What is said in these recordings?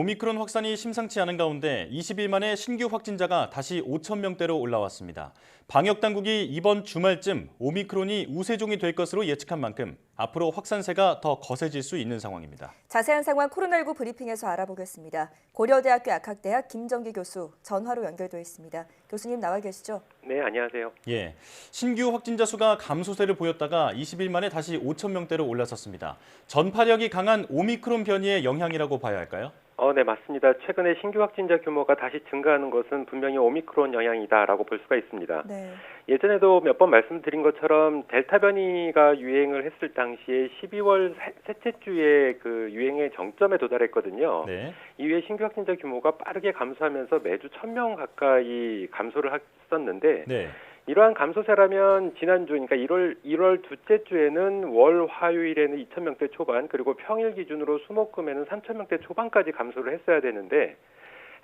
오미크론 확산이 심상치 않은 가운데 20일 만에 신규 확진자가 다시 5천 명대로 올라왔습니다. 방역 당국이 이번 주말쯤 오미크론이 우세종이 될 것으로 예측한 만큼 앞으로 확산세가 더 거세질 수 있는 상황입니다. 자세한 상황 코로나19 브리핑에서 알아보겠습니다. 고려대학교 약학대학 김정기 교수 전화로 연결돼 있습니다. 교수님 나와 계시죠? 네, 안녕하세요. 예, 신규 확진자 수가 감소세를 보였다가 20일 만에 다시 5천 명대로 올라섰습니다. 전파력이 강한 오미크론 변이의 영향이라고 봐야 할까요? 네, 맞습니다. 최근에 신규 확진자 규모가 다시 증가하는 것은 분명히 오미크론 영향이다라고 볼 수가 있습니다. 네. 예전에도 몇 번 말씀드린 것처럼 델타 변이가 유행을 했을 당시에 12월 셋째 주에 그 유행의 정점에 도달했거든요. 네. 이후에 신규 확진자 규모가 빠르게 감소하면서 매주 1,000명 가까이 감소를 했었는데 네. 이러한 감소세라면 지난주, 그러니까 1월 둘째 주에는 월, 화요일에는 2,000명대 초반, 그리고 평일 기준으로 수목금에는 3,000명대 초반까지 감소를 했어야 되는데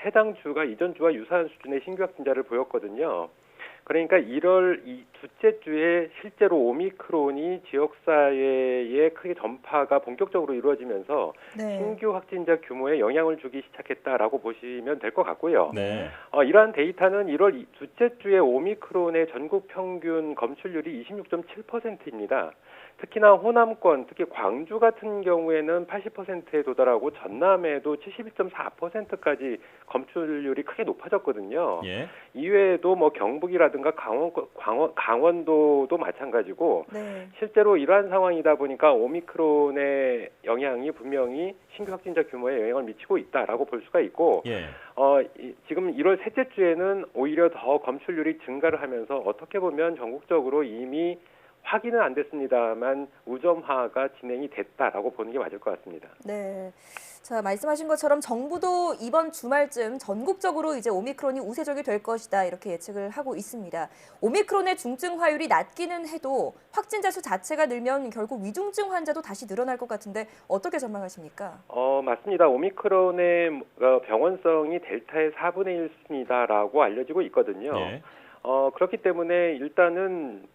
해당 주가 이전 주와 유사한 수준의 신규 확진자를 보였거든요. 그러니까 1월 둘째 주에 실제로 오미크론이 지역사회에 크게 전파가 본격적으로 이루어지면서 네. 신규 확진자 규모에 영향을 주기 시작했다라고 보시면 될 것 같고요. 네. 이러한 데이터는 1월 둘째 주에 오미크론의 전국 평균 검출률이 26.7%입니다. 특히나 호남권, 특히 광주 같은 경우에는 80%에 도달하고 전남에도 71.4%까지 검출률이 크게 높아졌거든요. 예. 이외에도 뭐 경북이라든가 강원도도 마찬가지고 네. 실제로 이러한 상황이다 보니까 오미크론의 영향이 분명히 신규 확진자 규모에 영향을 미치고 있다라고 볼 수가 있고 예. 지금 1월 셋째 주에는 오히려 더 검출률이 증가를 하면서 어떻게 보면 전국적으로 이미 확인은 안 됐습니다만 우점화가 진행이 됐다라고 보는 게 맞을 것 같습니다. 네. 자, 말씀하신 것처럼 정부도 이번 주말쯤 전국적으로 이제 오미크론이 우세종이 될 것이다 이렇게 예측을 하고 있습니다. 오미크론의 중증 화율이 낮기는 해도 확진자 수 자체가 늘면 결국 위중증 환자도 다시 늘어날 것 같은데 어떻게 전망하십니까? 맞습니다. 오미크론의 병원성이 델타의 4분의 1 수준이다라고 알려지고 있거든요. 예. 그렇기 때문에 일단은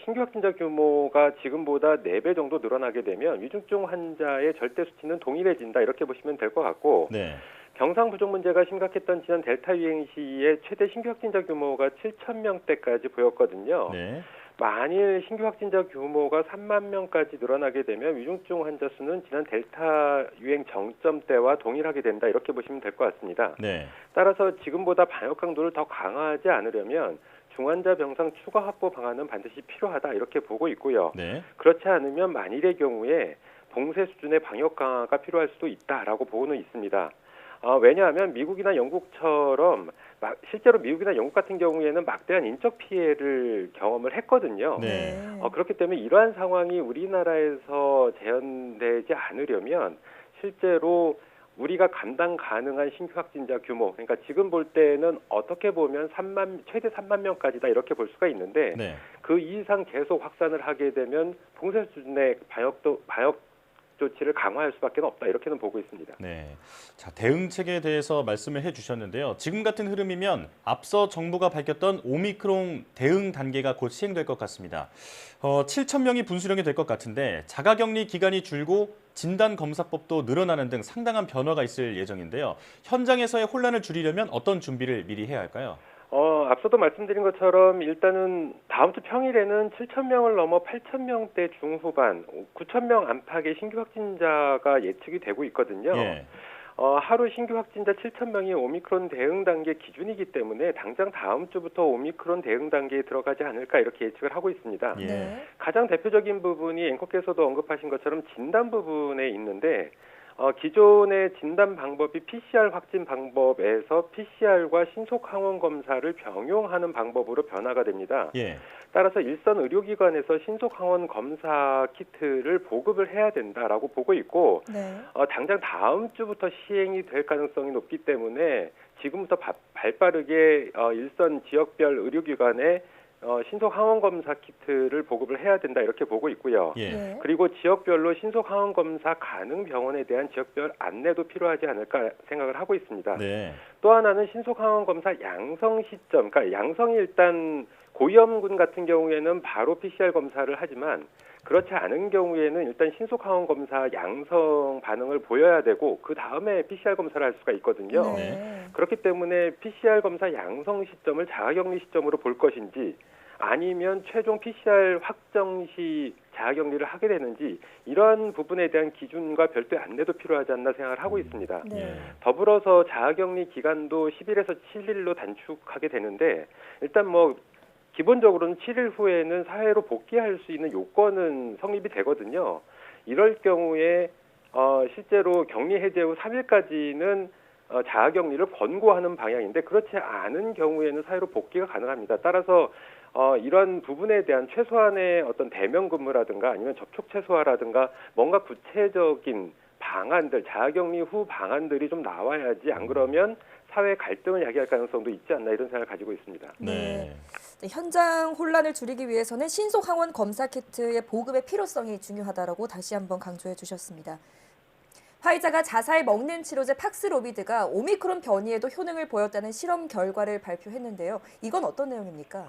신규 확진자 규모가 지금보다 4배 정도 늘어나게 되면 위중증 환자의 절대 수치는 동일해진다 이렇게 보시면 될 것 같고 네. 경상 부족 문제가 심각했던 지난 델타 유행 시에 최대 신규 확진자 규모가 7,000명대까지 보였거든요. 네. 만일 신규 확진자 규모가 3만 명까지 늘어나게 되면 위중증 환자 수는 지난 델타 유행 정점 때와 동일하게 된다 이렇게 보시면 될 것 같습니다. 네. 따라서 지금보다 방역 강도를 더 강화하지 않으려면 중환자 병상 추가 확보 방안은 반드시 필요하다 이렇게 보고 있고요. 네. 그렇지 않으면 만일의 경우에 봉쇄 수준의 방역 강화가 필요할 수도 있다라고 보고는 있습니다. 왜냐하면 미국이나 영국처럼 실제로 미국이나 영국 같은 경우에는 막대한 인적 피해를 경험을 했거든요. 네. 그렇기 때문에 이러한 상황이 우리나라에서 재현되지 않으려면 실제로 우리가 감당 가능한 신규 확진자 규모, 그러니까 지금 볼 때는 어떻게 보면 최대 3만 명까지다 이렇게 볼 수가 있는데 네. 그 이상 계속 확산을 하게 되면 봉쇄 수준의 방역 조치를 강화할 수밖에 없다 이렇게는 보고 있습니다. 네. 자, 대응책에 대해서 말씀을 해주셨는데요. 지금 같은 흐름이면 앞서 정부가 밝혔던 오미크론 대응 단계가 곧 시행될 것 같습니다. 7천 명이 분수령이 될 것 같은데 자가격리 기간이 줄고 진단검사법도 늘어나는 등 상당한 변화가 있을 예정인데요. 현장에서의 혼란을 줄이려면 어떤 준비를 미리 해야 할까요? 앞서도 말씀드린 것처럼 일단은 다음 주 평일에는 7,000명을 넘어 8,000명대 중후반, 9,000명 안팎의 신규 확진자가 예측이 되고 있거든요. 예. 하루 신규 확진자 7,000명이 오미크론 대응 단계 기준이기 때문에 당장 다음 주부터 오미크론 대응 단계에 들어가지 않을까 이렇게 예측을 하고 있습니다. 예. 네. 가장 대표적인 부분이 앵커께서도 언급하신 것처럼 진단 부분에 있는데 기존의 진단 방법이 PCR 확진 방법에서 PCR과 신속 항원 검사를 병용하는 방법으로 변화가 됩니다. 예. 따라서 일선 의료기관에서 신속 항원 검사 키트를 보급을 해야 된다라고 보고 있고 네. 당장 다음 주부터 시행이 될 가능성이 높기 때문에 지금부터 발빠르게 일선 지역별 의료기관에 신속 항원 검사 키트를 보급을 해야 된다 이렇게 보고 있고요. 예. 네. 그리고 지역별로 신속 항원 검사 가능 병원에 대한 지역별 안내도 필요하지 않을까 생각을 하고 있습니다. 네. 또 하나는 신속 항원 검사 양성 시점, 그러니까 양성이 일단 고위험군 같은 경우에는 바로 PCR 검사를 하지만 그렇지 않은 경우에는 일단 신속항원 검사 양성 반응을 보여야 되고 그 다음에 PCR 검사를 할 수가 있거든요. 네. 그렇기 때문에 PCR 검사 양성 시점을 자가격리 시점으로 볼 것인지 아니면 최종 PCR 확정 시 자가격리를 하게 되는지 이러한 부분에 대한 기준과 별도의 안내도 필요하지 않나 생각을 하고 있습니다. 네. 더불어서 자가격리 기간도 10일에서 7일로 단축하게 되는데 일단 뭐 기본적으로는 7일 후에는 사회로 복귀할 수 있는 요건은 성립이 되거든요. 이럴 경우에 실제로 격리 해제 후 3일까지는 자가격리를 권고하는 방향인데 그렇지 않은 경우에는 사회로 복귀가 가능합니다. 따라서 이런 부분에 대한 최소한의 어떤 대면 근무라든가 아니면 접촉 최소화라든가 뭔가 구체적인 방안들, 자가격리 후 방안들이 좀 나와야지 안 그러면 사회 갈등을 야기할 가능성도 있지 않나 이런 생각을 가지고 있습니다. 네. 현장 혼란을 줄이기 위해서는 신속 항원 검사 키트의 보급의 필요성이 중요하다라고 다시 한번 강조해 주셨습니다. 화이자가 자사에 먹는 치료제 팍스로비드가 오미크론 변이에도 효능을 보였다는 실험 결과를 발표했는데요. 이건 어떤 내용입니까?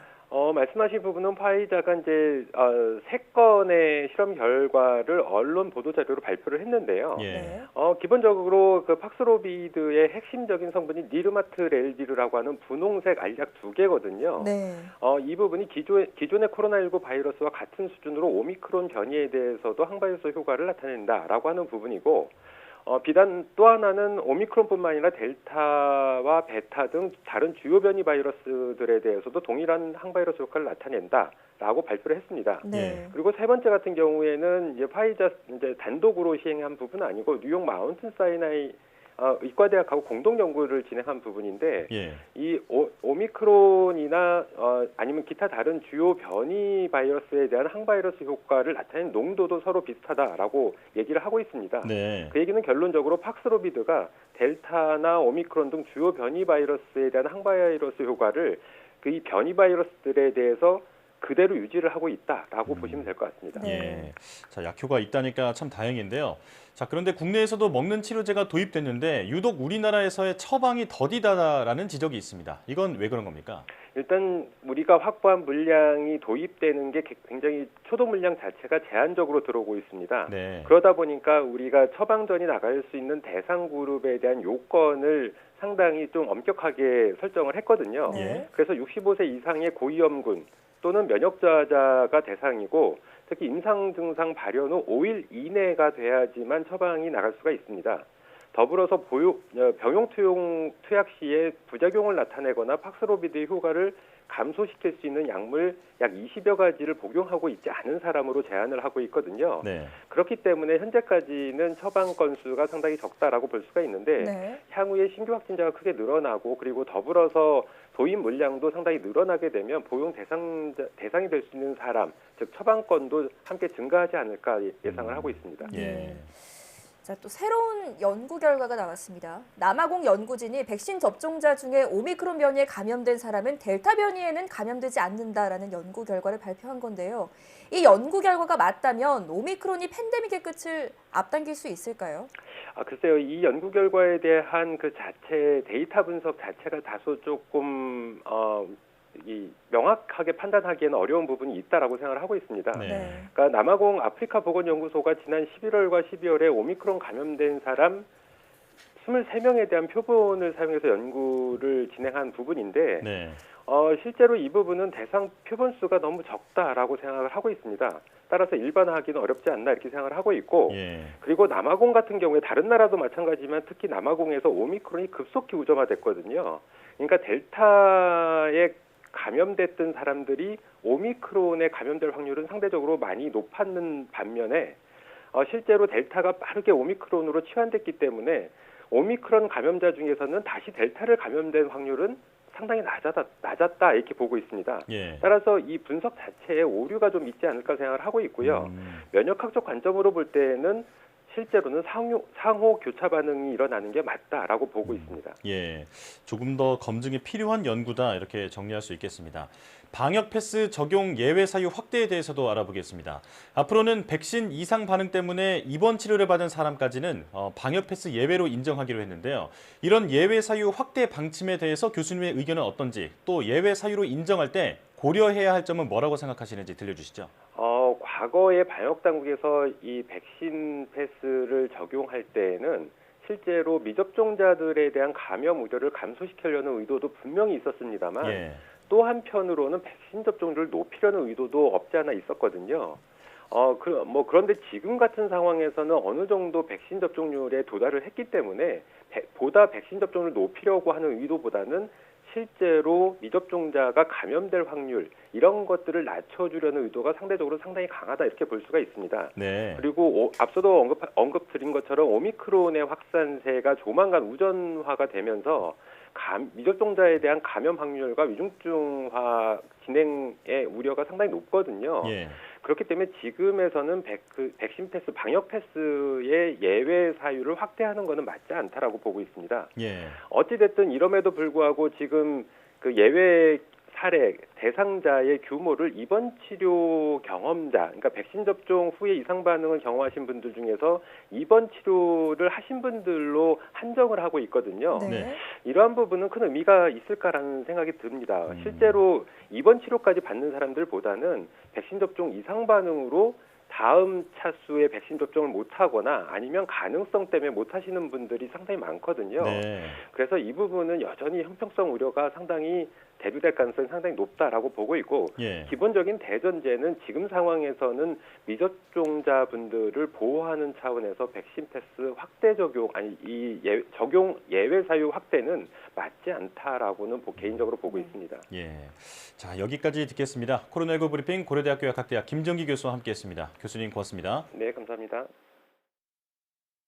말씀하신 부분은 화이자가 이제 3건의 실험 결과를 언론 보도 자료로 발표를 했는데요. 예. 네. 기본적으로 그 팍스로비드의 핵심적인 성분이 니르마트렐비르라고 하는 분홍색 알약 2개거든요. 네. 이 부분이 기존의 코로나19 바이러스와 같은 수준으로 오미크론 변이에 대해서도 항바이러스 효과를 나타낸다라고 하는 부분이고 비단 또 하나는 오미크론뿐만 아니라 델타와 베타 등 다른 주요 변이 바이러스들에 대해서도 동일한 항바이러스 효과를 나타낸다라고 발표를 했습니다. 네. 그리고 세 번째 같은 경우에는 이제 파이자 이제 단독으로 시행한 부분은 아니고 뉴욕 마운틴 사이나이 의과대학하고 공동 연구를 진행한 부분인데 예. 이 오미크론이나 아니면 기타 다른 주요 변이 바이러스에 대한 항바이러스 효과를 나타내는 농도도 서로 비슷하다라고 얘기를 하고 있습니다. 네. 그 얘기는 결론적으로 팍스로비드가 델타나 오미크론 등 주요 변이 바이러스에 대한 항바이러스 효과를 그 이 변이 바이러스들에 대해서 그대로 유지를 하고 있다라고 보시면 될 것 같습니다. 네. 예. 자, 약효가 있다니까 참 다행인데요. 자, 그런데 국내에서도 먹는 치료제가 도입됐는데 유독 우리나라에서의 처방이 더디다라는 지적이 있습니다. 이건 왜 그런 겁니까? 일단 우리가 확보한 물량이 도입되는 게 굉장히 초도 물량 자체가 제한적으로 들어오고 있습니다. 네. 그러다 보니까 우리가 처방전이 나갈 수 있는 대상 그룹에 대한 요건을 상당히 좀 엄격하게 설정을 했거든요. 네. 그래서 65세 이상의 고위험군 또는 면역 저하자가 대상이고 특히 임상 증상 발현 후 5일 이내가 돼야지만 처방이 나갈 수가 있습니다. 더불어서 병용 투약 시에 부작용을 나타내거나 팍스로비드의 효과를 감소시킬 수 있는 약물 약 20여 가지를 복용하고 있지 않은 사람으로 제한을 하고 있거든요. 네. 그렇기 때문에 현재까지는 처방 건수가 상당히 적다라고 볼 수가 있는데 네. 향후에 신규 확진자가 크게 늘어나고 그리고 더불어서 도입 물량도 상당히 늘어나게 되면 보용 대상이 될 수 있는 사람, 즉 처방건도 함께 증가하지 않을까 예상을 하고 있습니다. 예. 자, 또 새로운 연구 결과가 나왔습니다. 남아공 연구진이 백신 접종자 중에 오미크론 변이에 감염된 사람은 델타 변이에는 감염되지 않는다라는 연구 결과를 발표한 건데요. 이 연구 결과가 맞다면 오미크론이 팬데믹의 끝을 앞당길 수 있을까요? 글쎄요. 이 연구 결과에 대한 그 자체 데이터 분석 자체가 다소 조금 명확하게 판단하기에는 어려운 부분이 있다라고 생각을 하고 있습니다. 네. 그러니까 남아공 아프리카 보건연구소가 지난 11월과 12월에 오미크론 감염된 사람 23명에 대한 표본을 사용해서 연구를 진행한 부분인데 네. 실제로 이 부분은 대상 표본 수가 너무 적다라고 생각을 하고 있습니다. 따라서 일반화하기는 어렵지 않나 이렇게 생각을 하고 있고 예. 그리고 남아공 같은 경우에 다른 나라도 마찬가지지만 특히 남아공에서 오미크론이 급속히 우점화됐거든요. 그러니까 델타에 감염됐던 사람들이 오미크론에 감염될 확률은 상대적으로 많이 높았는 반면에 실제로 델타가 빠르게 오미크론으로 치환됐기 때문에 오미크론 감염자 중에서는 다시 델타를 감염된 확률은 상당히 낮았다 이렇게 보고 있습니다. 예. 따라서 이 분석 자체에 오류가 좀 있지 않을까 생각을 하고 있고요. 면역학적 관점으로 볼 때는 실제로는 상호 교차 반응이 일어나는 게 맞다라고 보고 있습니다. 예, 조금 더 검증이 필요한 연구다 이렇게 정리할 수 있겠습니다. 방역 패스 적용 예외 사유 확대에 대해서도 알아보겠습니다. 앞으로는 백신 이상 반응 때문에 입원 치료를 받은 사람까지는 방역 패스 예외로 인정하기로 했는데요. 이런 예외 사유 확대 방침에 대해서 교수님의 의견은 어떤지 또 예외 사유로 인정할 때 고려해야 할 점은 뭐라고 생각하시는지 들려주시죠. 과거에 방역 당국에서 이 백신 패스를 적용할 때에는 실제로 미접종자들에 대한 감염 우려를 감소시키려는 의도도 분명히 있었습니다만 예. 또 한편으로는 백신 접종률을 높이려는 의도도 없지 않아 있었거든요. 그런데 지금 같은 상황에서는 어느 정도 백신 접종률에 도달을 했기 때문에 보다 백신 접종을 높이려고 하는 의도보다는 실제로 미접종자가 감염될 확률 이런 것들을 낮춰주려는 의도가 상대적으로 상당히 강하다 이렇게 볼 수가 있습니다. 네. 그리고 앞서도 언급드린 것처럼 오미크론의 확산세가 조만간 우전화가 되면서 미접종자에 대한 감염 확률과 위중증화 진행의 우려가 상당히 높거든요. 예. 그렇기 때문에 지금에서는 백신 패스, 방역 패스의 예외 사유를 확대하는 것은 맞지 않다라고 보고 있습니다. 예. 어찌됐든 이럼에도 불구하고 지금 그 예외 사례 대상자의 규모를 입원 치료 경험자, 그러니까 백신 접종 후에 이상 반응을 경험하신 분들 중에서 입원 치료를 하신 분들로 한정을 하고 있거든요. 네. 이러한 부분은 큰 의미가 있을까라는 생각이 듭니다. 실제로 입원 치료까지 받는 사람들보다는 백신 접종 이상 반응으로 다음 차수에 백신 접종을 못하거나 아니면 가능성 때문에 못하시는 분들이 상당히 많거든요. 네. 그래서 이 부분은 여전히 형평성 우려가 상당히 대두될 가능성이 상당히 높다라고 보고 있고 예. 기본적인 대전제는 지금 상황에서는 미접종자분들을 보호하는 차원에서 백신 패스 확대 적용 적용 예외 사유 확대는 맞지 않다라고는 개인적으로 보고 있습니다. 예. 자, 여기까지 듣겠습니다. 코로나19 브리핑 고려대학교 약학대학 김정기 교수와 함께했습니다. 교수님 고맙습니다. 네, 감사합니다.